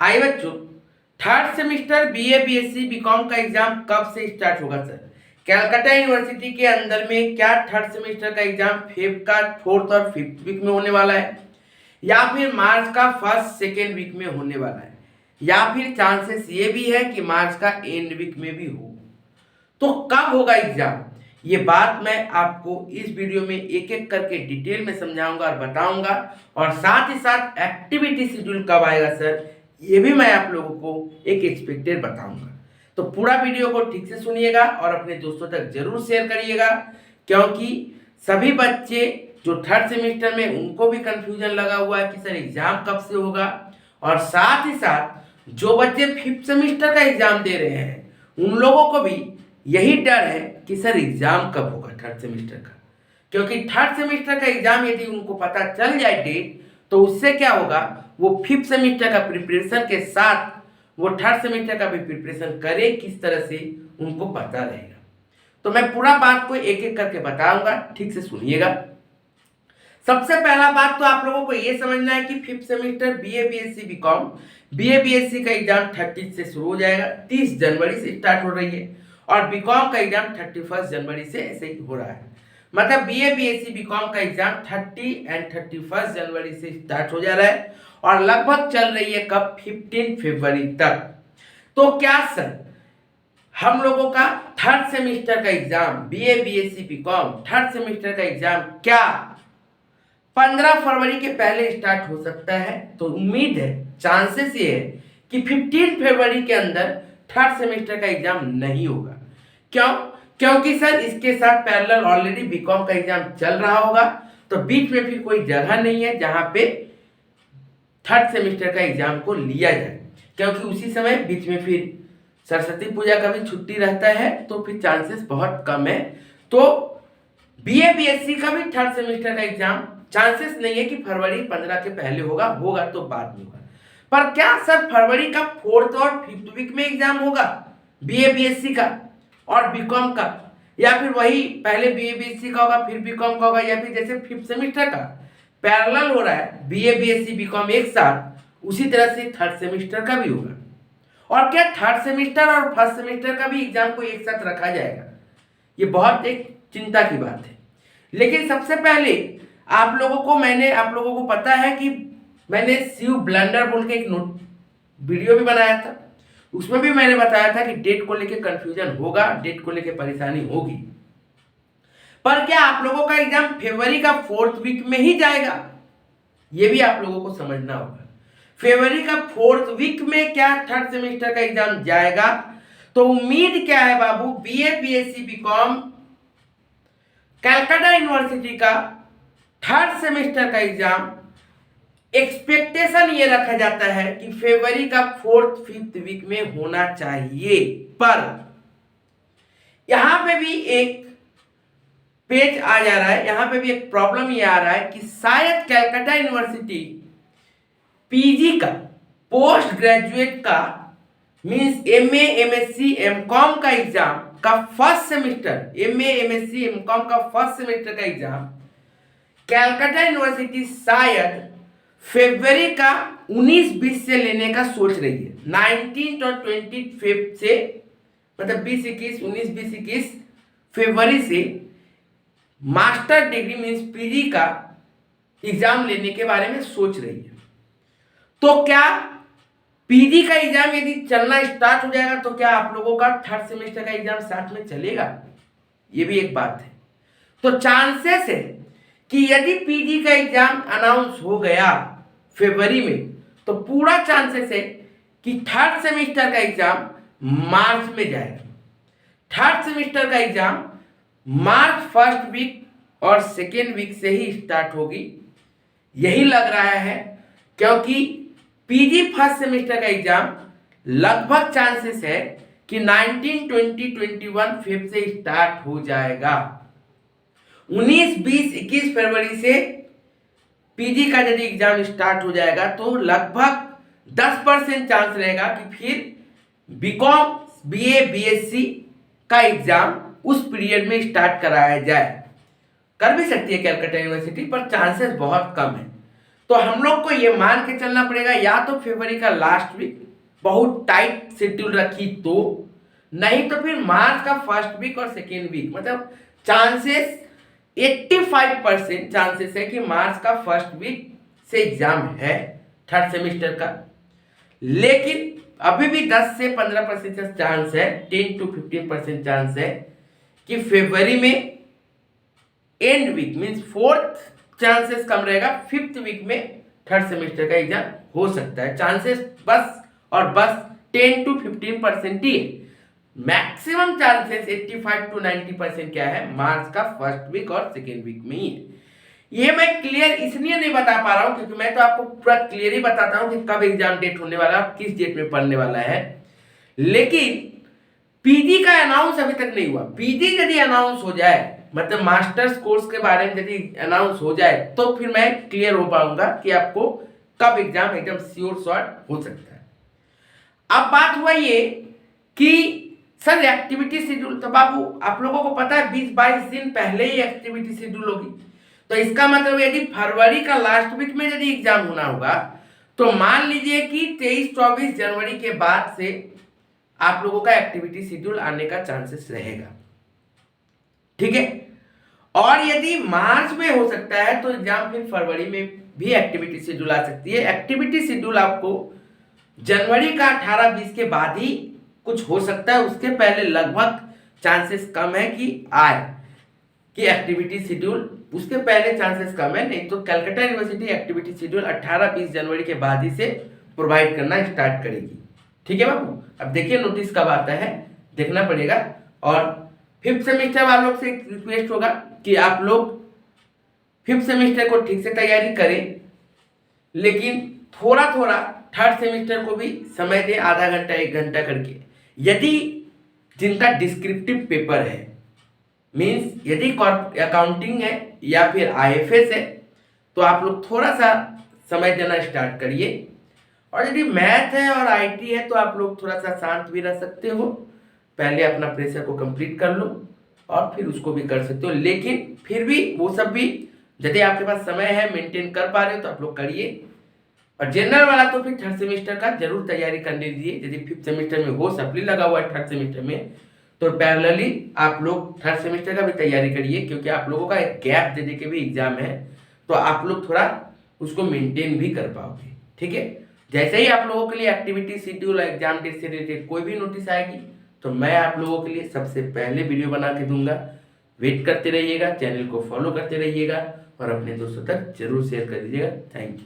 आइए बच्चों, third semester BA BSc BCom का एग्जाम कब से स्टार्ट होगा सर? कैलकाटा यूनिवर्सिटी के अंदर में क्या थर्ड सेमिस्टर का एग्जाम फेब का फोर्थ और फिफ्थ वीक में होने वाला है, या फिर मार्च का फर्स्ट सेकेंड वीक में होने वाला है, या फिर चांसेस ये भी है कि मार्च का एंड वीक में भी हो? तो कब होगा एग्जाम, ये बात मैं आपको इस वीडियो में एक एक करके डिटेल में समझाऊंगा और बताऊंगा, और साथ ही साथ एक्टिविटी शेड्यूल कब आएगा सर, ये भी मैं आप लोगों को एक एक्सपेक्टेड बताऊंगा। तो पूरा वीडियो को ठीक से सुनिएगा और अपने दोस्तों तक जरूर शेयर करिएगा, क्योंकि सभी बच्चे जो थर्ड सेमेस्टर में उनको भी कंफ्यूजन लगा हुआ है कि सर एग्जाम कब से होगा, और साथ ही साथ जो बच्चे फिफ्थ सेमेस्टर का एग्जाम दे रहे हैं उन लोगों को भी यही डर है कि सर एग्जाम कब होगा थर्ड सेमेस्टर का। क्योंकि थर्ड सेमेस्टर का एग्जाम यदि उनको पता चल जाए डेट, तो उससे क्या होगा, वो फिफ्थ सेमेस्टर का प्रिपरेशन के साथ वो थर्ड सेमेस्टर का भी प्रिपरेशन करे किस तरह से उनको पता रहेगा। तो मैं पूरा बात को एक एक करके बताऊंगा, ठीक से सुनिएगा। सबसे पहला बात तो आप लोगों को ये समझना है कि fifth semester BA BSc BCom BA BSc का एग्जाम 30 से शुरू हो जाएगा, 30 जनवरी से स्टार्ट हो रही है, और बीकॉम का एग्जाम 31 जनवरी से ऐसे ही हो रहा है। मतलब बीए बीएससी बीकॉम का एग्जाम 30 एंड 31 जनवरी से स्टार्ट हो जा रहा है, और लगभग चल रही है कब, 15 फरवरी तक। तो क्या सर हम लोगों का थर्ड सेमेस्टर का exam BA BSc BCom third semester का एग्जाम क्या 15 फरवरी के पहले स्टार्ट हो सकता है? तो उम्मीद है, चांसेस ये है कि 15 फरवरी के अंदर थर्ड सेमेस्टर का एग्जाम नहीं होगा। क्यों? क्योंकि सर इसके साथ पैरेलल ऑलरेडी बीकॉम का एग्जाम चल रहा होगा, तो बीच में फिर कोई जगह नहीं है जहां पे थर्ड सेमेस्टर का एग्जाम को लिया जाए, क्योंकि उसी समय बीच में फिर सरस्वती पूजा का भी छुट्टी रहता है, तो फिर चांसेस बहुत कम है। तो बीए बीएससी का भी थर्ड सेमेस्टर का एग्जाम चांसेस नहीं है कि फरवरी 15 के पहले होगा, होगा तो बाद में होगा। पर क्या सर फरवरी का फोर्थ और फिफ्थ वीक में एग्जाम होगा बीए बीएससी का और बीकॉम का, या फिर वही पहले बीए बीएससी का होगा फिर बीकॉम का होगा, या फिर जैसे फिफ्थ सेमेस्टर का पैरेलल हो रहा है बीए बीएससी बीकॉम एक साथ, उसी तरह से थर्ड सेमेस्टर का भी होगा? और क्या थर्ड सेमेस्टर और फर्स्ट सेमेस्टर का भी एग्जाम को एक साथ रखा जाएगा? ये बहुत एक चिंता की बात है। लेकिन सबसे पहले आप लोगों को पता है कि मैंने सीयू ब्लेंडर बोल के एक वीडियो भी बनाया था, उसमें भी मैंने बताया था कि डेट को लेके कंफ्यूजन होगा, डेट को लेके परेशानी होगी। पर क्या आप लोगों का एग्जाम फरवरी का फोर्थ वीक में ही जाएगा? ये भी आप लोगों को समझना होगा। फरवरी का फोर्थ वीक में क्या थर्ड सेमेस्टर का एग्जाम जाएगा? तो उम्मीद क्या है बाबू, BA BSc BCom Calcutta university का थर्ड सेमेस्टर का एग्जाम एक्सपेक्टेशन ये रखा जाता है कि फरवरी का फोर्थ फिफ्थ वीक में होना चाहिए। पर यहां पे भी एक पेज आ जा रहा है, यहां पे भी एक प्रॉब्लम ये आ रहा है कि शायद कैलकाटा यूनिवर्सिटी पीजी का पोस्ट ग्रेजुएट का मींस एमए एमएससी एमकॉम का एग्जाम का first semester, MA MSc MCom का फर्स्ट सेमेस्टर का एग्जाम कैलकाटा यूनिवर्सिटी शायद फरवरी का 19-20 से लेने का सोच रही है। 19 और 20 फेब से, मतलब 20-21 19-20-21 फरवरी से मास्टर डिग्री मींस पीजी का एग्जाम लेने के बारे में सोच रही है। तो क्या पीजी का एग्जाम यदि चलना स्टार्ट हो जाएगा तो क्या आप लोगों का थर्ड सेमेस्टर का एग्जाम साथ में चलेगा? ये भी एक बात है। तो चांसेस है कि यदि पीजी का एग्जाम अनाउंस हो गया फरवरी में, तो पूरा चांसेस है कि थर्ड सेमेस्टर का एग्जाम मार्च में जाएगा। थर्ड सेमेस्टर का एग्जाम मार्च फर्स्ट वीक और सेकेंड वीक से ही स्टार्ट होगी, यही लग रहा है। क्योंकि पीजी फर्स्ट सेमेस्टर का एग्जाम लगभग चांसेस है कि 19, 20, 21 फेब से स्टार्ट हो जाएगा। 19, 20, 21 फरवरी से पीजी का यदि एग्जाम स्टार्ट हो जाएगा तो लगभग 10% चांस रहेगा कि फिर बीकॉम बीए बीएससी का एग्जाम उस पीरियड में स्टार्ट कराया जाए। कर भी सकती है कैलकाटा यूनिवर्सिटी, पर चांसेस बहुत कम है। तो हम लोग को ये मान के चलना पड़ेगा या तो फरवरी का लास्ट वीक बहुत टाइट शेड्यूल रखी तो, नहीं तो फिर मार्च का फर्स्ट वीक और सेकेंड वीक, मतलब चांसेस 85% चांसेस है कि मार्च का फर्स्ट वीक से एग्जाम है थर्ड सेमिस्टर का। लेकिन अभी भी 10 से 15% चांस है, 10 to 15% चांस है कि फरवरी में end week means fourth chances कम रहेगा, फिफ्थ वीक में थर्ड सेमेस्टर का एग्जाम हो सकता है। चांसेस बस और बस 10 to 15% ही है। मैक्सिमम चांसेस 85 to 90% क्या है, मार्च का फर्स्ट वीक और सेकेंड वीक में ही है। ये मैं क्लियर इसलिए नहीं बता पा रहा हूं क्योंकि मैं तो आपको पूरा क्लियर ही बताता हूं कि कब एग्जाम डेट होने वाला, किस डेट में पढ़ने वाला है। लेकिन पीजी का अनाउंस अभी तक नहीं हुआ। पीजी यदि अनाउंस हो जाए, मतलब मास्टर्स कोर्स के बारे में यदि अनाउंस हो जाए, तो फिर मैं क्लियर हो पाऊंगा कि आपको कब एग्जाम एकदम श्योर शॉर्ट हो सकता है। अब बात हुआ ये कि सर एक्टिविटी शेड्यूल, तो बाबू आप लोगों को पता है 20-22 दिन पहले ही एक्टिविटी शेड्यूल होगी। तो इसका मतलब यदि फरवरी का लास्ट वीक में यदि एग्जाम होना होगा तो मान लीजिए कि 23-24 जनवरी के बाद से आप लोगों का एक्टिविटी शेड्यूल आने का चांसेस रहेगा, ठीक है। और यदि मार्च में हो सकता है तो एग्जाम फिर फरवरी में भी एक्टिविटी शेड्यूल आ सकती है। एक्टिविटी शेड्यूल आपको जनवरी का 18-20 के बाद ही कुछ हो सकता है, उसके पहले लगभग चांसेस कम है कि आए कि एक्टिविटी शेड्यूल, उसके पहले चांसेस कम है। नहीं तो कलकत्ता यूनिवर्सिटी एक्टिविटी शेड्यूल 18-20 जनवरी के बाद ही से प्रोवाइड करना स्टार्ट करेगी, ठीक है बाबू। अब देखिए नोटिस कब आता है, देखना पड़ेगा। और फिफ्थ सेमेस्टर वालों से एक रिक्वेस्ट होगा कि आप लोग फिफ्थ सेमेस्टर को ठीक से तैयारी करें, लेकिन थोड़ा थोड़ा थर्ड सेमेस्टर को भी समय दें, आधा घंटा 1 घंटा करके। यदि जिनका डिस्क्रिप्टिव पेपर है, मीन्स यदि अकाउंटिंग है या फिर आईएफएस है, तो आप लोग थोड़ा सा समय देना स्टार्ट करिए। और यदि मैथ है और आईटी है तो आप लोग थोड़ा सा शांत भी रह सकते हो, पहले अपना प्रेशर को कंप्लीट कर लो और फिर उसको भी कर सकते हो। लेकिन फिर भी वो सब भी यदि आपके पास समय है, मेंटेन कर पा रहे हो तो आप लोग करिए। और जनरल वाला तो फिर थर्ड सेमेस्टर का जरूर तैयारी करने दीजिए। यदि फिफ्थ सेमेस्टर में हो, सप्ली लगा हुआ है थर्ड सेमेस्टर में, तो पैरेलली आप लोग थर्ड सेमेस्टर का भी तैयारी करिए, क्योंकि आप लोगों का एक गैप दे के भी एग्जाम है, तो आप लोग थोड़ा उसको मेंटेन भी कर पाओगे, ठीक है। जैसे ही आप लोगों के लिए एक्टिविटी शेड्यूल एग्जाम डेट से रिलेटेड कोई भी नोटिस आएगी तो मैं आप लोगों के लिए सबसे पहले वीडियो बना के दूंगा। वेट करते रहिएगा, चैनल को फॉलो करते रहिएगा और अपने दोस्तों तक जरूर शेयर कर दीजिएगा। Thank you.